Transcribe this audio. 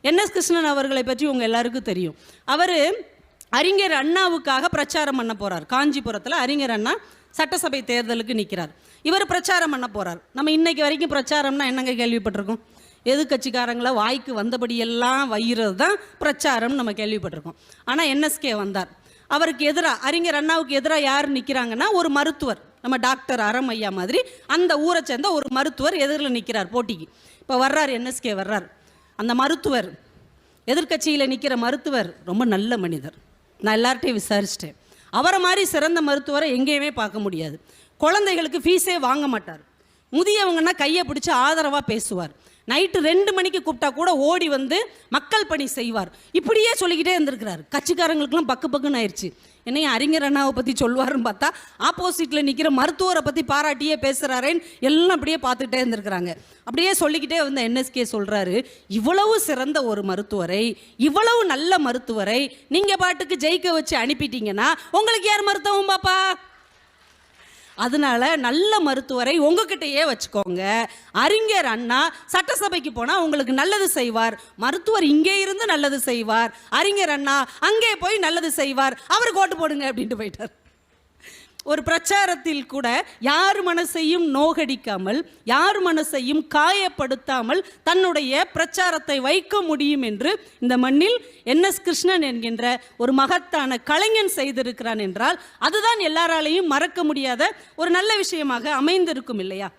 NS Krishnan அவர்களை பற்றி உங்கள் எல்லாருக்கும் தெரியும். அவர் அறிஞர் அண்ணாவுக்காக பிரச்சாரம் பண்ண போகிறார். காஞ்சிபுரத்தில் அறிஞர் அண்ணா சட்டசபை தேர்தலுக்கு நிற்கிறார். இவர் பிரச்சாரம் பண்ண போகிறார். நம்ம இன்னைக்கு வரைக்கும் பிரச்சாரம்னா என்னங்க கேள்விப்பட்டிருக்கோம்? எதிர்கட்சிக்காரங்களை வாய்க்கு வந்தபடியெல்லாம் வைகிறது தான் பிரச்சாரம் நம்ம கேள்விப்பட்டிருக்கோம். ஆனால் என்எஸ்கே வந்தார். அவருக்கு எதிராக, அறிஞர் அண்ணாவுக்கு எதிராக யார் நிற்கிறாங்கன்னா, ஒரு மருத்துவர், நம்ம டாக்டர் அறம் ஐயா மாதிரி அந்த ஊரை சேர்ந்த ஒரு மருத்துவர் எதிரில் நிற்கிறார் போட்டிக்கு. இப்போ வர்றார், என்எஸ்கே வர்றார். அந்த மருத்துவர், எதிர்கட்சியில் நிற்கிற மருத்துவர் ரொம்ப நல்ல மனிதர். நான் எல்லார்ட்டையும் விசாரிச்சிட்டேன். அவரை மாதிரி சிறந்த மருத்துவரை எங்கேயுமே பார்க்க முடியாது. குழந்தைகளுக்கு ஃபீஸே வாங்க மாட்டார். முதியவங்கன்னா கையை பிடிச்சி ஆதரவாக பேசுவார். நைட்டு 2 மணிக்கு கூப்பிட்டா கூட ஓடி வந்து மக்கள் பணி செய்வார். இப்படியே சொல்லிக்கிட்டே இருந்திருக்கிறார். கட்சிக்காரங்களுக்கெல்லாம் பக்குன்னு ஆயிடுச்சு. என்னையும் அறிஞர் அண்ணாவை பற்றி சொல்லுவாருன்னு பார்த்தா ஆப்போசிட்டில் நிற்கிற மருத்துவரை பற்றி பாராட்டியே பேசுகிறாரேன்னு எல்லாம் அப்படியே பார்த்துக்கிட்டே இருந்திருக்கிறாங்க. அப்படியே சொல்லிக்கிட்டே வந்த என்எஸ்கே சொல்கிறாரு, இவ்வளவு சிறந்த ஒரு மருத்துவரை, இவ்வளவு நல்ல மருத்துவரை நீங்கள் பாட்டுக்கு ஜெயிக்க வச்சு அனுப்பிட்டீங்கன்னா உங்களுக்கு யார் மருத்துவம் பாப்பா? அதனால நல்ல மருத்துவரை உங்ககிட்டயே வச்சுக்கோங்க. அறிஞர் அண்ணா சட்டசபைக்கு போனால் உங்களுக்கு நல்லது செய்வார். மருத்துவர் இங்கே இருந்து நல்லது செய்வார். அறிஞர் அண்ணா அங்கே போய் நல்லது செய்வார். அவருக்கு ஓட்டு போடுங்க அப்படின்ட்டு போயிட்டார். ஒரு பிரச்சாரத்தில் கூட யார் மனசையும் நோகடிக்காமல், யார் மனசையும் காயப்படுத்தாமல் தன்னுடைய பிரச்சாரத்தை வைக்க முடியும் என்று இந்த மண்ணில் என்எஸ் கிருஷ்ணன் என்கின்ற ஒரு மகத்தான கலைஞன் செய்திருக்கிறான் என்றால் அதுதான் எல்லாராலையும் மறக்க முடியாத ஒரு நல்ல விஷயமாக அமைந்திருக்கும் இல்லையா?